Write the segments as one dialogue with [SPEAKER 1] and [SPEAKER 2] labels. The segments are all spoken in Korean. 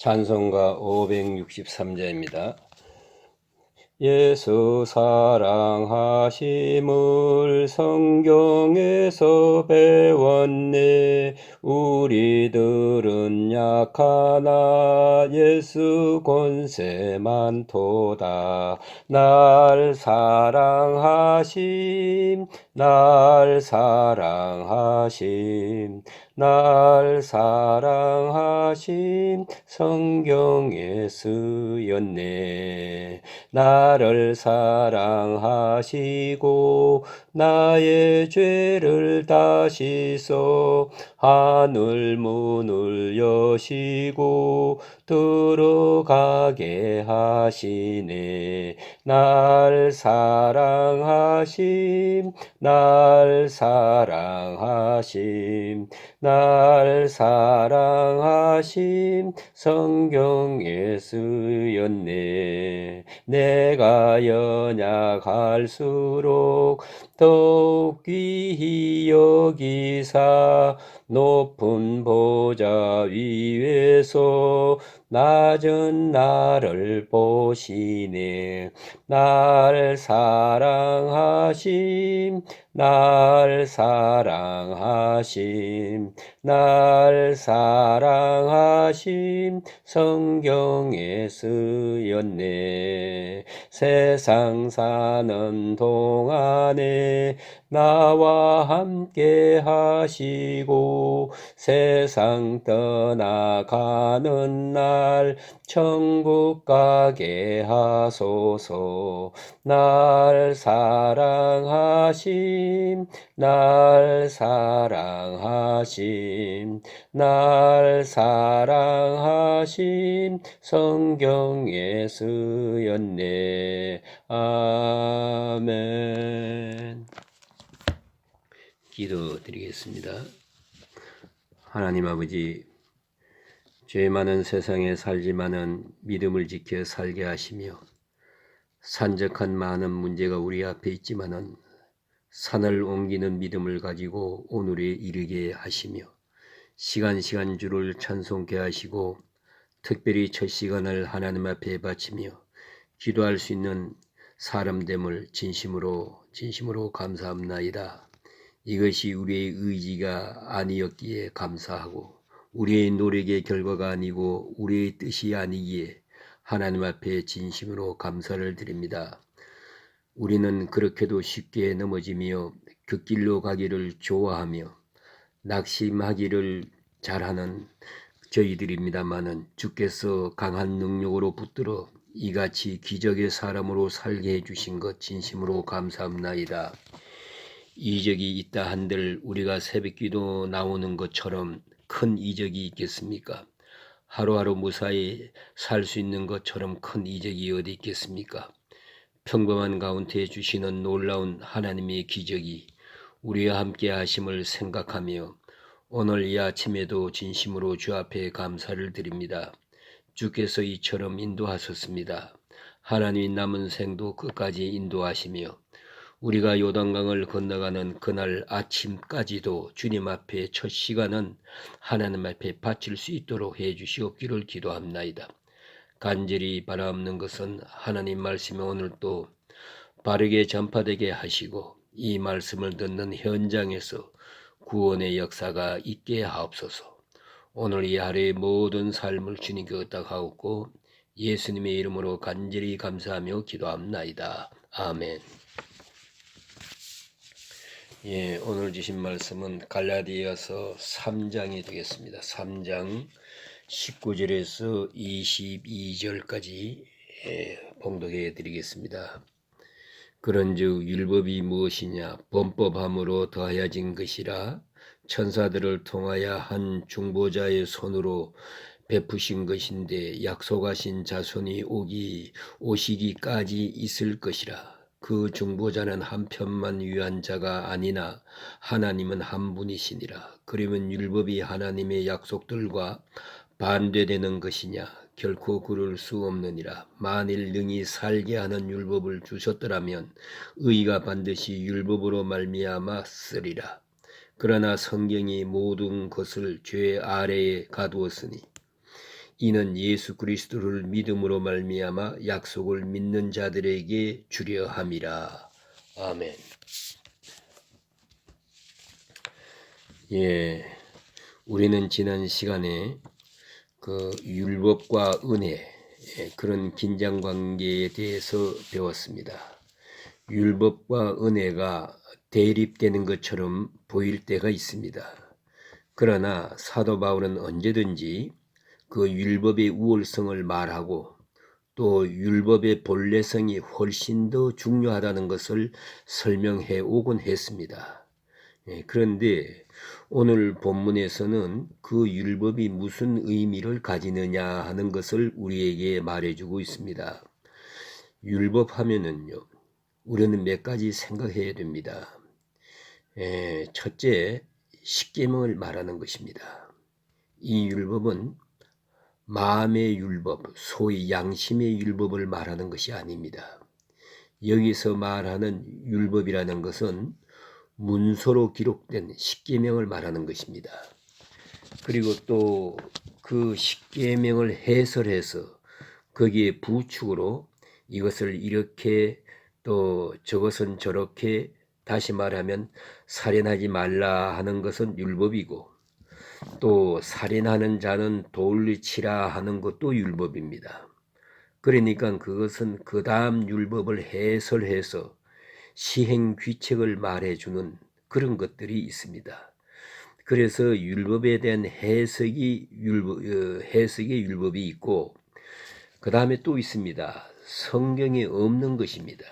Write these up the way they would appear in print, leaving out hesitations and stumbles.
[SPEAKER 1] 찬송가 563자입니다. 예수 사랑하심을 성경에서 배웠네. 우리들은 약하나 예수 권세 많도다. 날 사랑하심 날 사랑하심 날 사랑하심 성경에 쓰였네. 나를 사랑하시고 나의 죄를 다시소 하늘 문을 여시고 들어가게 하시네. 날 사랑하심 날 사랑하심 날 사랑하심 성경에 쓰였네. 내가 연약할수록 더욱 귀히 여기사 높은 보좌 위에서 낮은 나를 보시네. 날 사랑하심 날 사랑하심 날 사랑하심 성경에 쓰였네. 세상 사는 동안에 나와 함께 하시고 세상 떠나가는 날 천국 가게 하소서. 날 사랑하심 날 사랑하심 날 사랑하심 성경에 쓰였네. 아멘. 기도드리겠습니다. 하나님 아버지, 죄 많은 세상에 살지만은 믿음을 지켜 살게 하시며 산적한 많은 문제가 우리 앞에 있지만은 산을 옮기는 믿음을 가지고 오늘에 이르게 하시며 시간 주를 찬송케 하시고 특별히 첫 시간을 하나님 앞에 바치며 기도할 수 있는 사람됨을 진심으로 감사합나이다. 이것이 우리의 의지가 아니었기에 감사하고 우리의 노력의 결과가 아니고 우리의 뜻이 아니기에 하나님 앞에 진심으로 감사를 드립니다. 우리는 그렇게도 쉽게 넘어지며 그 길로 가기를 좋아하며 낙심하기를 잘하는 저희들입니다마는 주께서 강한 능력으로 붙들어 이같이 기적의 사람으로 살게 해주신 것 진심으로 감사합나이다. 이적이 있다 한들 우리가 새벽기도 나오는 것처럼 큰 이적이 있겠습니까? 하루하루 무사히 살 수 있는 것처럼 큰 이적이 어디 있겠습니까? 평범한 가운데 주시는 놀라운 하나님의 기적이 우리와 함께 하심을 생각하며 오늘 이 아침에도 진심으로 주 앞에 감사를 드립니다. 주께서 이처럼 인도하셨습니다. 하나님이 남은 생도 끝까지 인도하시며 우리가 요단강을 건너가는 그날 아침까지도 주님 앞에 첫 시간은 하나님 앞에 바칠 수 있도록 해주시옵기를 기도합나이다. 간절히 바라옵는 것은 하나님 말씀이 오늘도 바르게 전파되게 하시고 이 말씀을 듣는 현장에서 구원의 역사가 있게 하옵소서. 오늘 이 하루의 모든 삶을 주님께 의탁하옵고 예수님의 이름으로 간절히 감사하며 기도합나이다. 아멘. 오늘 주신 말씀은 갈라디아서 3장이 되겠습니다. 3장 19절에서 22절까지 봉독해 드리겠습니다. 그런즉 율법이 무엇이냐? 범법함으로 더하여진 것이라 천사들을 통하여 한 중보자의 손으로 베푸신 것인데 약속하신 자손이 오시기까지 있을 것이라. 그 중보자는 한편만 위한 자가 아니나 하나님은 한 분이시니라. 그러면 율법이 하나님의 약속들과 반대되는 것이냐? 결코 그럴 수 없느니라. 만일 능히 살게 하는 율법을 주셨더라면 의가 반드시 율법으로 말미암아 쓰리라. 그러나 성경이 모든 것을 죄 아래에 가두었으니 이는 예수 그리스도를 믿음으로 말미암아 약속을 믿는 자들에게 주려 함이라. 아멘. 예, 우리는 지난 시간에 그 율법과 은혜, 그런 긴장 관계에 대해서 배웠습니다. 율법과 은혜가 대립되는 것처럼 보일 때가 있습니다. 그러나 사도 바울은 언제든지 그 율법의 우월성을 말하고 또 율법의 본래성이 훨씬 더 중요하다는 것을 설명해 오곤 했습니다. 그런데 오늘 본문에서는 그 율법이 무슨 의미를 가지느냐 하는 것을 우리에게 말해주고 있습니다. 율법 하면은요, 우리는 몇 가지 생각해야 됩니다. 첫째, 십계명을 말하는 것입니다. 이 율법은 마음의 율법, 소위 양심의 율법을 말하는 것이 아닙니다. 여기서 말하는 율법이라는 것은 문서로 기록된 십계명을 말하는 것입니다. 그리고 또 그 십계명을 해설해서 거기에 부축으로 이것을 이렇게 또 저것은 저렇게, 다시 말하면 살인하지 말라 하는 것은 율법이고 또 살인하는 자는 돌을 치라 하는 것도 율법입니다. 그러니까 그것은 그 다음 율법을 해설해서 시행 규칙을 말해주는 그런 것들이 있습니다. 그래서 율법에 대한 해석의 율법이 있고 그 다음에 또 있습니다. 성경에 없는 것입니다.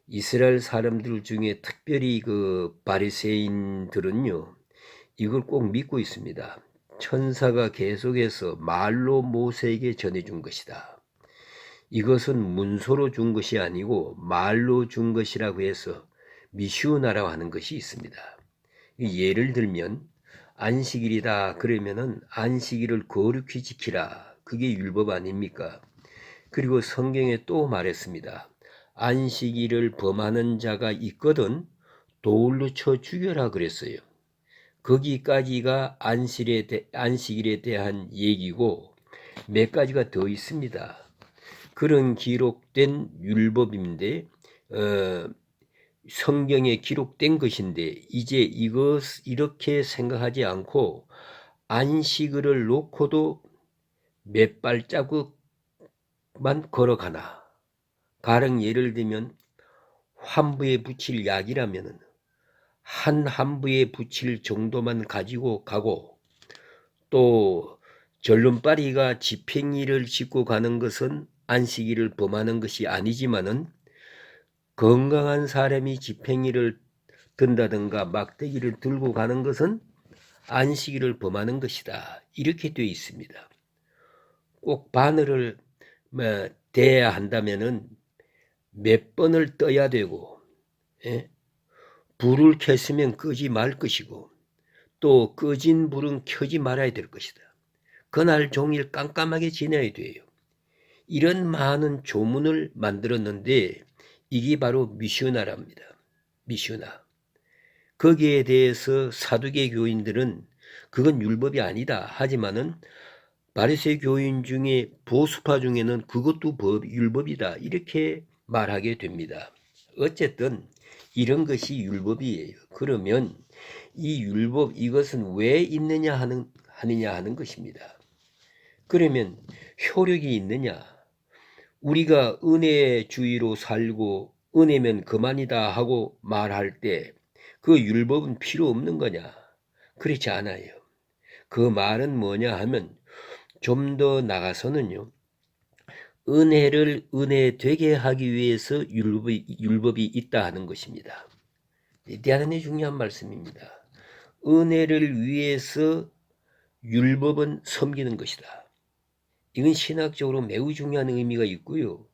[SPEAKER 1] 이스라엘 사람들 중에 특별히 그 바리새인들은요, 이걸 꼭 믿고 있습니다. 천사가 계속해서 말로 모세에게 전해준 것이다. 이것은 문서로 준 것이 아니고 말로 준 것이라고 해서 미시오나라고 하는 것이 있습니다. 예를 들면 안식일이다 그러면은 안식일을 거룩히 지키라, 그게 율법 아닙니까? 그리고 성경에 또 말했습니다. 안식일을 범하는 자가 있거든 돌로 쳐 죽여라 그랬어요. 거기까지가 안식일에 대한 얘기고 몇 가지가 더 있습니다. 그런 기록된 율법인데 성경에 기록된 것인데 이제 이렇게 생각하지 않고 안식일을 놓고도 몇 발자국만 걸어가나. 가령 예를 들면 환부에 붙일 약이라면 한 환부에 붙일 정도만 가지고 가고, 또 절름발이가 지팽이를 짚고 가는 것은 안식일을 범하는 것이 아니지만은 건강한 사람이 지팽이를 든다든가 막대기를 들고 가는 것은 안식일을 범하는 것이다. 이렇게 되어 있습니다. 꼭 바늘을 대야 한다면은 몇 번을 떠야 되고, 불을 켰으면 끄지 말 것이고 또 꺼진 불은 켜지 말아야 될 것이다. 그날 종일 깜깜하게 지내야 돼요. 이런 많은 조문을 만들었는데 이게 바로 미슈나랍니다. 미슈나. 거기에 대해서 사두개 교인들은 그건 율법이 아니다 하지만은 바리새 교인 중에 보수파 중에는 그것도 율법이다 이렇게 말하게 됩니다. 어쨌든 이런 것이 율법이에요. 그러면 이 율법, 이것은 왜 있느냐 하는 것입니다. 그러면 효력이 있느냐? 우리가 은혜주의로 살고 은혜면 그만이다 하고 말할 때 그 율법은 필요 없는 거냐? 그렇지 않아요. 그 말은 뭐냐 하면 좀 더 나가서는요, 은혜를 은혜되게 하기 위해서 율법이 있다 하는 것입니다. 대단히 중요한 말씀입니다. 은혜를 위해서 율법은 섬기는 것이다. 이건 신학적으로 매우 중요한 의미가 있고요.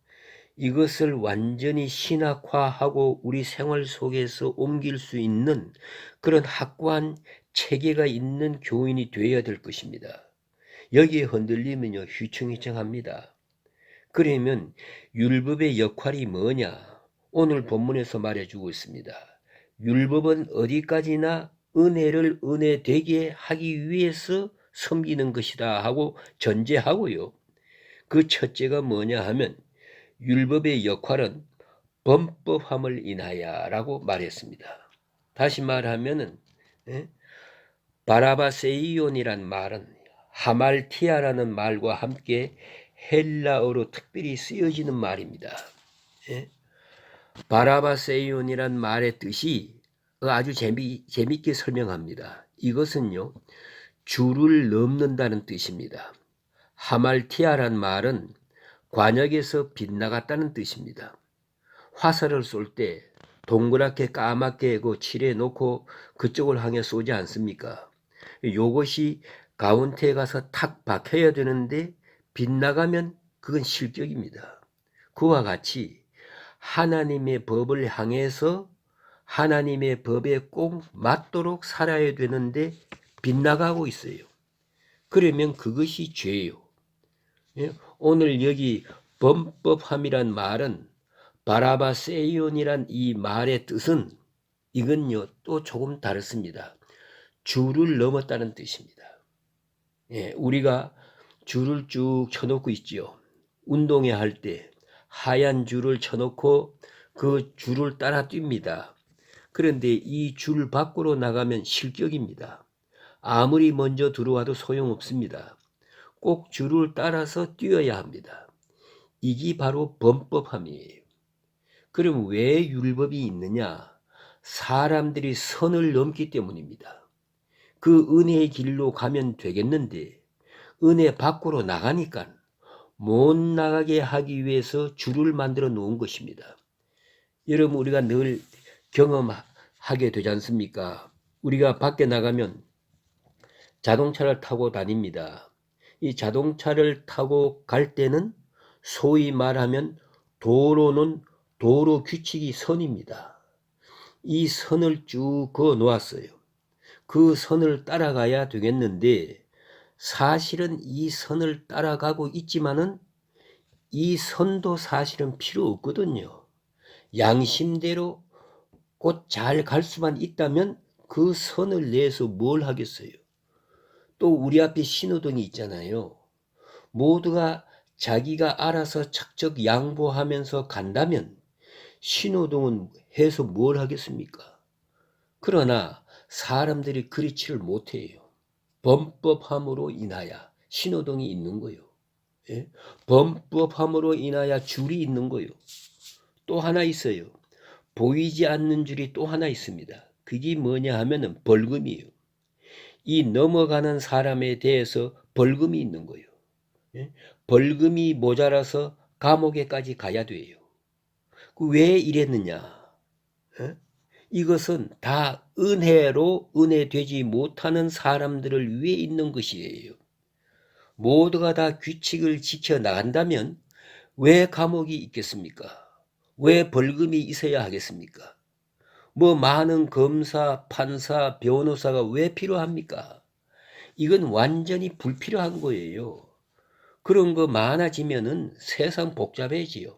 [SPEAKER 1] 이것을 완전히 신학화하고 우리 생활 속에서 옮길 수 있는 그런 확고한 체계가 있는 교인이 되어야 될 것입니다. 여기에 흔들리면요, 휘청휘청합니다. 그러면 율법의 역할이 뭐냐? 오늘 본문에서 말해주고 있습니다. 율법은 어디까지나 은혜를 은혜되게 하기 위해서 섬기는 것이다 하고 전제하고요. 그 첫째가 뭐냐 하면 율법의 역할은 범법함을 인하여라고 말했습니다. 다시 말하면은 바라바세이온이란 말은 하말티아라는 말과 함께 헬라어로 특별히 쓰여지는 말입니다. 바라바세이온이란 말의 뜻이 아주 재미있게 설명합니다. 이것은요, 줄을 넘는다는 뜻입니다. 하말티아란 말은 관역에서 빗나갔다는 뜻입니다. 화살을 쏠 때 동그랗게 까맣게 칠해 놓고 그쪽을 향해 쏘지 않습니까? 요것이 가운데에 가서 탁 박혀야 되는데 빗나가면 그건 실격입니다. 그와 같이 하나님의 법을 향해서 하나님의 법에 꼭 맞도록 살아야 되는데 빗나가고 있어요. 그러면 그것이 죄예요. 오늘 여기 범법함이란 말은 바라바세이온이란 이 말의 뜻은 이건요 또 조금 다릅니다. 줄을 넘었다는 뜻입니다. 우리가 줄을 쭉 쳐놓고 있지요. 운동회 할 때 하얀 줄을 쳐놓고 그 줄을 따라 뜁니다. 그런데 이 줄 밖으로 나가면 실격입니다. 아무리 먼저 들어와도 소용없습니다. 꼭 줄을 따라서 뛰어야 합니다. 이게 바로 범법함이에요. 그럼 왜 율법이 있느냐? 사람들이 선을 넘기 때문입니다. 그 은혜의 길로 가면 되겠는데 은혜 밖으로 나가니까 못 나가게 하기 위해서 줄을 만들어 놓은 것입니다. 여러분, 우리가 늘 경험하게 되지 않습니까? 우리가 밖에 나가면 자동차를 타고 다닙니다. 이 자동차를 타고 갈 때는 소위 말하면 도로는 도로 규칙이 선입니다. 이 선을 쭉 그어 놓았어요. 그 선을 따라가야 되겠는데 사실은 이 선을 따라가고 있지만은 이 선도 사실은 필요 없거든요. 양심대로 곧 잘 갈 수만 있다면 그 선을 내서 뭘 하겠어요. 또 우리 앞에 신호등이 있잖아요. 모두가 자기가 알아서 척척 양보하면서 간다면 신호등은 해서 뭘 하겠습니까? 그러나 사람들이 그렇지를 못해요. 범법함으로 인하여 신호등이 있는 거요. 범법함으로 인하여 줄이 있는 거요. 또 하나 있어요. 보이지 않는 줄이 또 하나 있습니다. 그게 뭐냐 하면은 벌금이에요. 이 넘어가는 사람에 대해서 벌금이 있는 거예요. 벌금이 모자라서 감옥에까지 가야 돼요. 왜 이랬느냐? 이것은 다 은혜로 은혜되지 못하는 사람들을 위해 있는 것이에요. 모두가 다 규칙을 지켜 나간다면 왜 감옥이 있겠습니까? 왜 벌금이 있어야 하겠습니까? 뭐 많은 검사, 판사, 변호사가 왜 필요합니까? 이건 완전히 불필요한 거예요. 그런 거 많아지면은 세상 복잡해지요.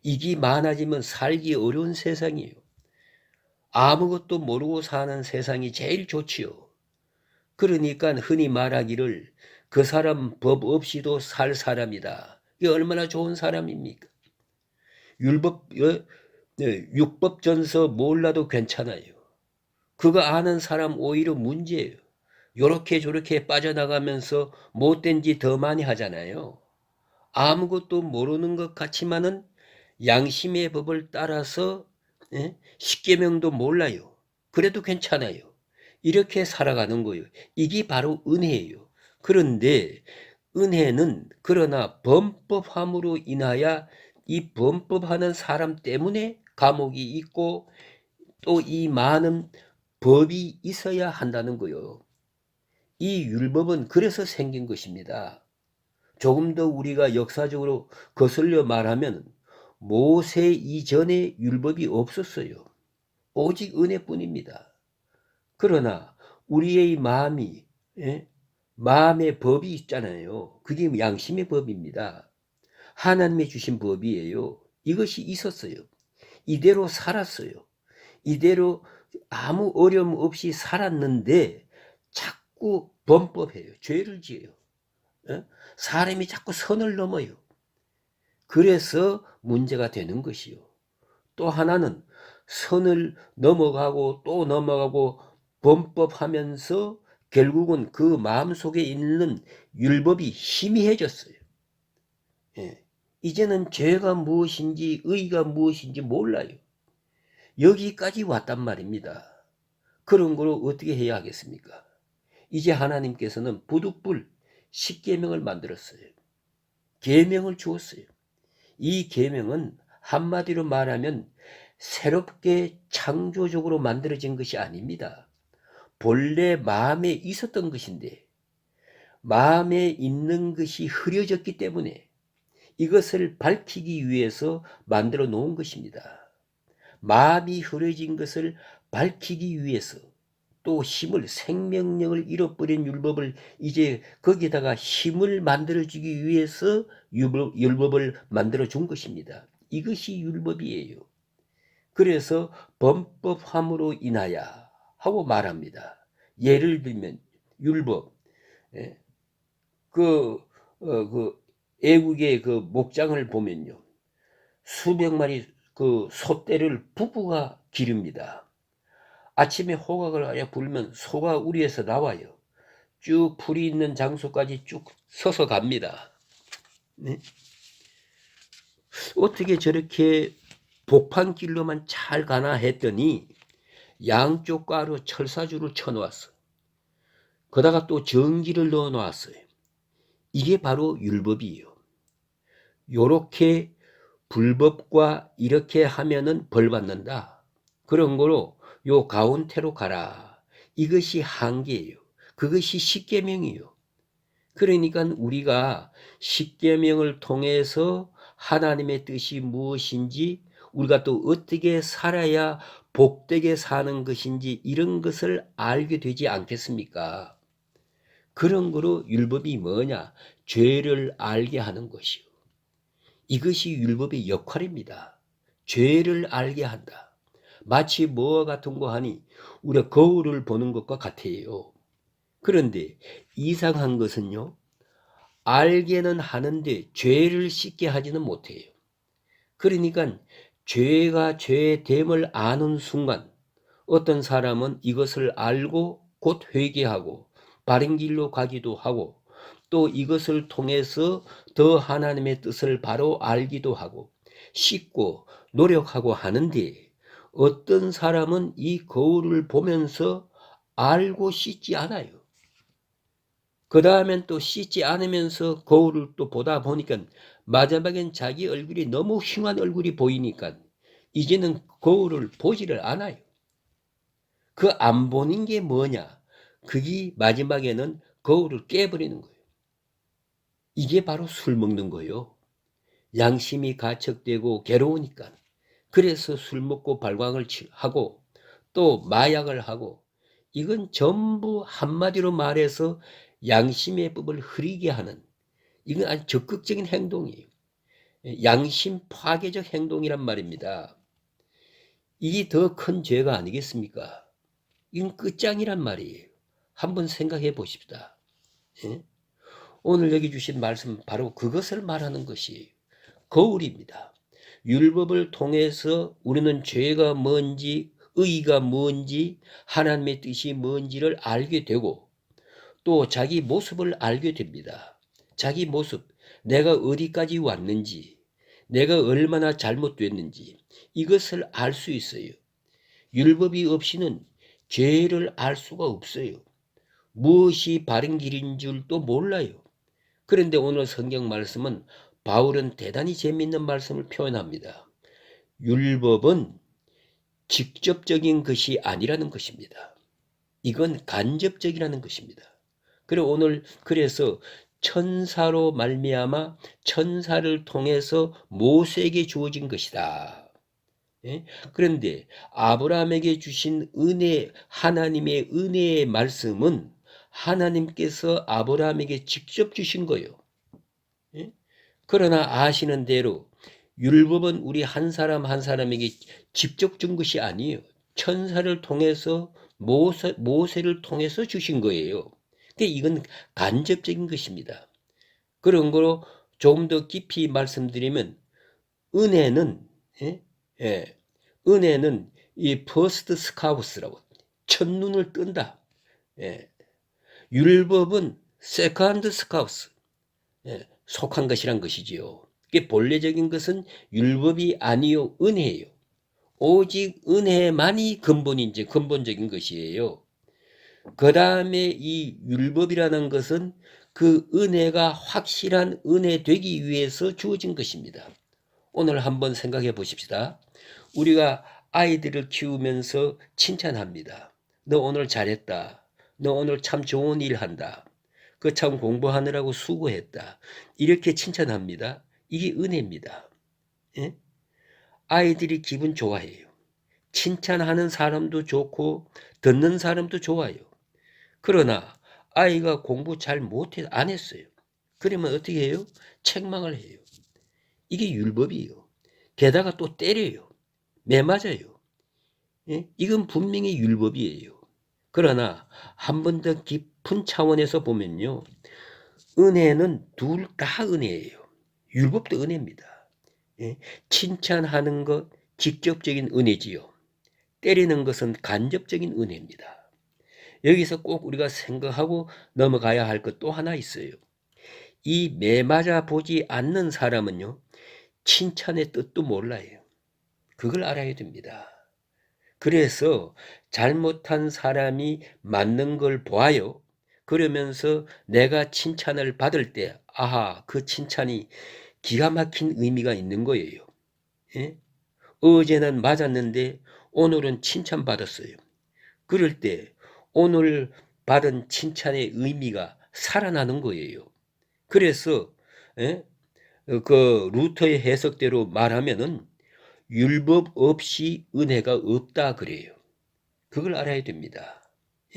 [SPEAKER 1] 이게 많아지면 살기 어려운 세상이에요. 아무것도 모르고 사는 세상이 제일 좋지요. 그러니까 흔히 말하기를 그 사람 법 없이도 살 사람이다. 이게 얼마나 좋은 사람입니까? 율법전서 몰라도 괜찮아요. 그거 아는 사람 오히려 문제예요. 요렇게 저렇게 빠져나가면서 못된 짓 더 많이 하잖아요. 아무것도 모르는 것 같지만은 양심의 법을 따라서 십계명도 몰라요. 그래도 괜찮아요. 이렇게 살아가는 거예요. 이게 바로 은혜예요. 그런데 은혜는 그러나 범법함으로 인하여 이 범법하는 사람 때문에 감옥이 있고 또 이 많은 법이 있어야 한다는 거예요. 이 율법은 그래서 생긴 것입니다. 조금 더 우리가 역사적으로 거슬려 말하면 모세 이전에 율법이 없었어요. 오직 은혜뿐입니다. 그러나 우리의 마음이 마음의 법이 있잖아요. 그게 양심의 법입니다. 하나님이 주신 법이에요. 이것이 있었어요. 이대로 살았어요. 이대로 아무 어려움 없이 살았는데 자꾸 범법해요. 죄를 지어요. 사람이 자꾸 선을 넘어요. 그래서 문제가 되는 것이요. 또 하나는 선을 넘어가고 또 넘어가고 범법하면서 결국은 그 마음속에 있는 율법이 희미해졌어요. 예. 이제는 죄가 무엇인지 의가 무엇인지 몰라요. 여기까지 왔단 말입니다. 그런 거로 어떻게 해야 하겠습니까? 이제 하나님께서는 부득불 십계명을 만들었어요. 계명을 주었어요. 이 계명은 한마디로 말하면 새롭게 창조적으로 만들어진 것이 아닙니다. 본래 마음에 있었던 것인데 마음에 있는 것이 흐려졌기 때문에 이것을 밝히기 위해서 만들어 놓은 것입니다. 마음이 흐려진 것을 밝히기 위해서 또 힘을, 생명력을 잃어버린 율법을 이제 거기다가 힘을 만들어주기 위해서 율법을 만들어준 것입니다. 이것이 율법이에요. 그래서 범법함으로 인하여 하고 말합니다. 예를 들면 율법, 그 애국의 그 목장을 보면요, 수백 마리 그 소떼를 부부가 기릅니다. 아침에 호각을 하여 불면 소가 우리에서 나와요. 쭉 풀이 있는 장소까지 쭉 서서 갑니다. 네? 어떻게 저렇게 복판길로만 잘 가나 했더니 양쪽 가로 철사줄을 쳐놓았어. 거다가 또 전기를 넣어 놨어요. 이게 바로 율법이에요. 요렇게 불법과 이렇게 하면은 벌 받는다. 그런 거로 요 가운데로 가라. 이것이 한계예요. 그것이 십계명이에요. 그러니까 우리가 십계명을 통해서 하나님의 뜻이 무엇인지, 우리가 또 어떻게 살아야 복되게 사는 것인지 이런 것을 알게 되지 않겠습니까? 그런 거로 율법이 뭐냐? 죄를 알게 하는 것이요. 이것이 율법의 역할입니다. 죄를 알게 한다. 마치 뭐와 같은 거 하니 우리가 거울을 보는 것과 같아요. 그런데 이상한 것은요, 알게는 하는데 죄를 씻게 하지는 못해요. 그러니까 죄가 죄됨을 아는 순간 어떤 사람은 이것을 알고 곧 회개하고 바른 길로 가기도 하고 또 이것을 통해서 더 하나님의 뜻을 바로 알기도 하고 씻고 노력하고 하는데, 어떤 사람은 이 거울을 보면서 알고 씻지 않아요. 그 다음엔 또 씻지 않으면서 거울을 또 보다 보니까 마지막엔 자기 얼굴이 너무 흉한 얼굴이 보이니까 이제는 거울을 보지를 않아요. 그 안 보는 게 뭐냐? 그게 마지막에는 거울을 깨버리는 거예요. 이게 바로 술 먹는 거예요. 양심이 가척되고 괴로우니까. 그래서 술 먹고 발광을 하고 또 마약을 하고, 이건 전부 한마디로 말해서 양심의 법을 흐리게 하는, 이건 아주 적극적인 행동이에요. 양심 파괴적 행동이란 말입니다. 이게 더 큰 죄가 아니겠습니까? 이건 끝장이란 말이에요. 한번 생각해 보십시다. 오늘 여기 주신 말씀 바로 그것을 말하는 것이 거울입니다. 율법을 통해서 우리는 죄가 뭔지, 의가 뭔지, 하나님의 뜻이 뭔지를 알게 되고 또 자기 모습을 알게 됩니다. 자기 모습, 내가 어디까지 왔는지, 내가 얼마나 잘못됐는지 이것을 알 수 있어요. 율법이 없이는 죄를 알 수가 없어요. 무엇이 바른 길인 줄도 몰라요. 그런데 오늘 성경 말씀은 바울은 대단히 재미있는 말씀을 표현합니다. 율법은 직접적인 것이 아니라는 것입니다. 이건 간접적이라는 것입니다. 그리고 오늘 그래서 천사로 말미암아 천사를 통해서 모세에게 주어진 것이다. 그런데 아브라함에게 주신 은혜, 하나님의 은혜의 말씀은 하나님께서 아브라함에게 직접 주신 거예요. 그러나 아시는 대로 율법은 우리 한 사람 한 사람에게 직접 준 것이 아니에요. 천사를 통해서 모세를 통해서 주신 거예요. 그러니까 이건 간접적인 것입니다. 그런 거로 조금 더 깊이 말씀드리면 은혜는 예? 예. 은혜는 이 퍼스트 스카우스라고 첫눈을 뜬다. 예. 율법은 세컨드 스카우스 예. 속한 것이란 것이지요. 이게 본래적인 것은 율법이 아니요 은혜예요. 오직 은혜만이 근본인지 근본적인 것이에요. 그 다음에 이 율법이라는 것은 그 은혜가 확실한 은혜 되기 위해서 주어진 것입니다. 오늘 한번 생각해 보십시다. 우리가 아이들을 키우면서 칭찬합니다. 너 오늘 잘했다. 너 오늘 참 좋은 일 한다. 그 참 공부하느라고 수고했다. 이렇게 칭찬합니다. 이게 은혜입니다. 예? 아이들이 기분 좋아해요. 칭찬하는 사람도 좋고 듣는 사람도 좋아요. 그러나 아이가 공부 잘 못해 안 했어요. 그러면 어떻게 해요? 책망을 해요. 이게 율법이에요. 게다가 또 때려요. 매맞아요. 예? 이건 분명히 율법이에요. 그러나 한 번 더 깊은 차원에서 보면요. 은혜는 둘 다 은혜예요. 율법도 은혜입니다. 예? 칭찬하는 것 직접적인 은혜지요. 때리는 것은 간접적인 은혜입니다. 여기서 꼭 우리가 생각하고 넘어가야 할 것 또 하나 있어요. 이 매맞아 보지 않는 사람은요. 칭찬의 뜻도 몰라요. 그걸 알아야 됩니다. 그래서 잘못한 사람이 맞는 걸 보아요. 그러면서 내가 칭찬을 받을 때 아하 그 칭찬이 기가 막힌 의미가 있는 거예요. 예? 어제는 맞았는데 오늘은 칭찬받았어요. 그럴 때 오늘 받은 칭찬의 의미가 살아나는 거예요. 그래서 예? 그 루터의 해석대로 말하면은 율법 없이 은혜가 없다 그래요. 그걸 알아야 됩니다.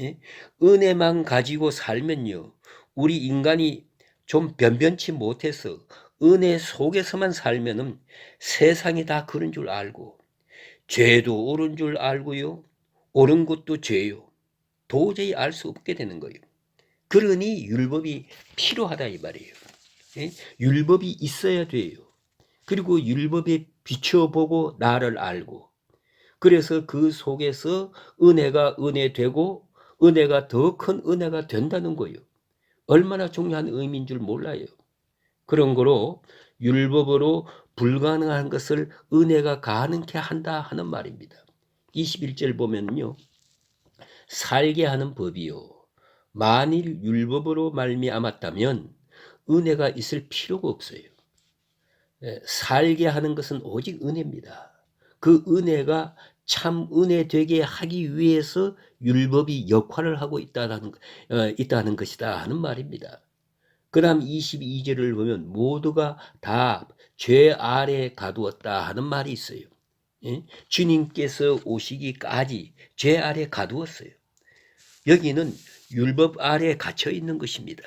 [SPEAKER 1] 예? 은혜만 가지고 살면요. 우리 인간이 좀 변변치 못해서 은혜 속에서만 살면은 세상이 다 그런 줄 알고 죄도 옳은 줄 알고요. 옳은 것도 죄요. 도저히 알 수 없게 되는 거예요. 그러니 율법이 필요하다 이 말이에요. 예? 율법이 있어야 돼요. 그리고 율법에 비춰보고 나를 알고 그래서 그 속에서 은혜가 은혜되고 은혜가 더 큰 은혜가 된다는 거예요. 얼마나 중요한 의미인 줄 몰라요. 그런 거로 율법으로 불가능한 것을 은혜가 가능케 한다 하는 말입니다. 21절 보면요. 살게 하는 법이요. 만일 율법으로 말미암았다면 은혜가 있을 필요가 없어요. 살게 하는 것은 오직 은혜입니다. 그 은혜가 참 은혜 되게 하기 위해서 율법이 역할을 하고 있다는 것이다 하는 말입니다. 그 다음 22절을 보면 모두가 다 죄 아래 가두었다 하는 말이 있어요. 예? 주님께서 오시기까지 죄 아래 가두었어요. 여기는 율법 아래 갇혀 있는 것입니다.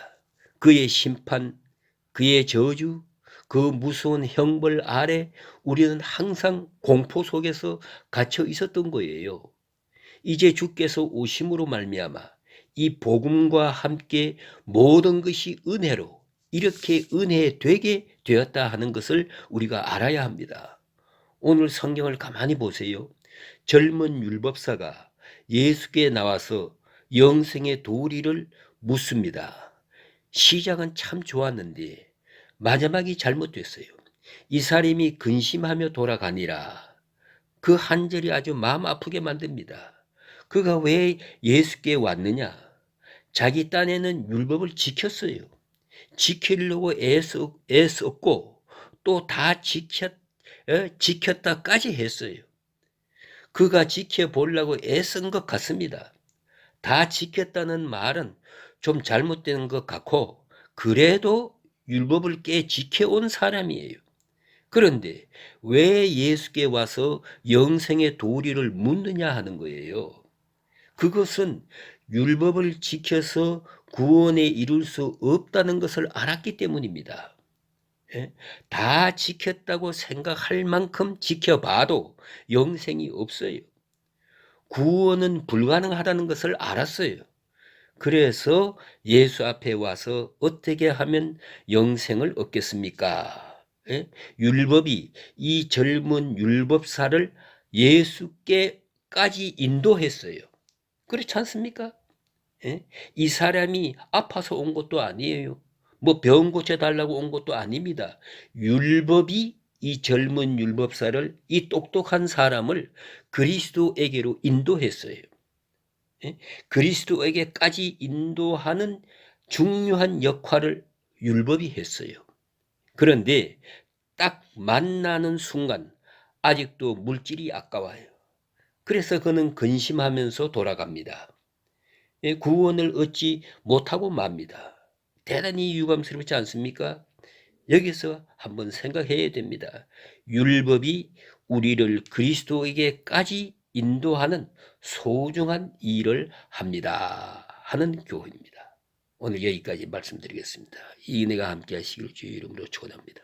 [SPEAKER 1] 그의 심판, 그의 저주, 그 무서운 형벌 아래 우리는 항상 공포 속에서 갇혀 있었던 거예요. 이제 주께서 오심으로 말미암아 이 복음과 함께 모든 것이 은혜로 이렇게 은혜 되게 되었다 하는 것을 우리가 알아야 합니다. 오늘 성경을 가만히 보세요. 젊은 율법사가 예수께 나와서 영생의 도리를 묻습니다. 시작은 참 좋았는데 마지막이 잘못됐어요. 이 사람이 근심하며 돌아가니라. 그 한 절이 아주 마음 아프게 만듭니다. 그가 왜 예수께 왔느냐? 자기 딴에는 율법을 지켰어요. 지키려고 애썼고 또 다 지켰다까지 했어요. 그가 지켜보려고 애쓴 것 같습니다. 다 지켰다는 말은 좀 잘못된 것 같고 그래도 율법을 꽤 지켜온 사람이에요. 그런데 왜 예수께 와서 영생의 도리를 묻느냐 하는 거예요. 그것은 율법을 지켜서 구원에 이룰 수 없다는 것을 알았기 때문입니다. 예? 다 지켰다고 생각할 만큼 지켜봐도 영생이 없어요. 구원은 불가능하다는 것을 알았어요. 그래서 예수 앞에 와서 어떻게 하면 영생을 얻겠습니까? 예? 율법이 이 젊은 율법사를 예수께까지 인도했어요. 그렇지 않습니까? 예? 이 사람이 아파서 온 것도 아니에요. 뭐 병 고쳐달라고 온 것도 아닙니다. 율법이 이 젊은 율법사를, 이 똑똑한 사람을 그리스도에게로 인도했어요. 예? 그리스도에게까지 인도하는 중요한 역할을 율법이 했어요. 그런데 딱 만나는 순간 아직도 물질이 아까워요. 그래서 그는 근심하면서 돌아갑니다. 예, 구원을 얻지 못하고 맙니다. 대단히 유감스럽지 않습니까? 여기서 한번 생각해야 됩니다. 율법이 우리를 그리스도에게까지 인도하는 소중한 일을 합니다 하는 교훈입니다. 오늘 여기까지 말씀드리겠습니다. 이 은혜가 함께 하시길 주의 이름으로 축원합니다.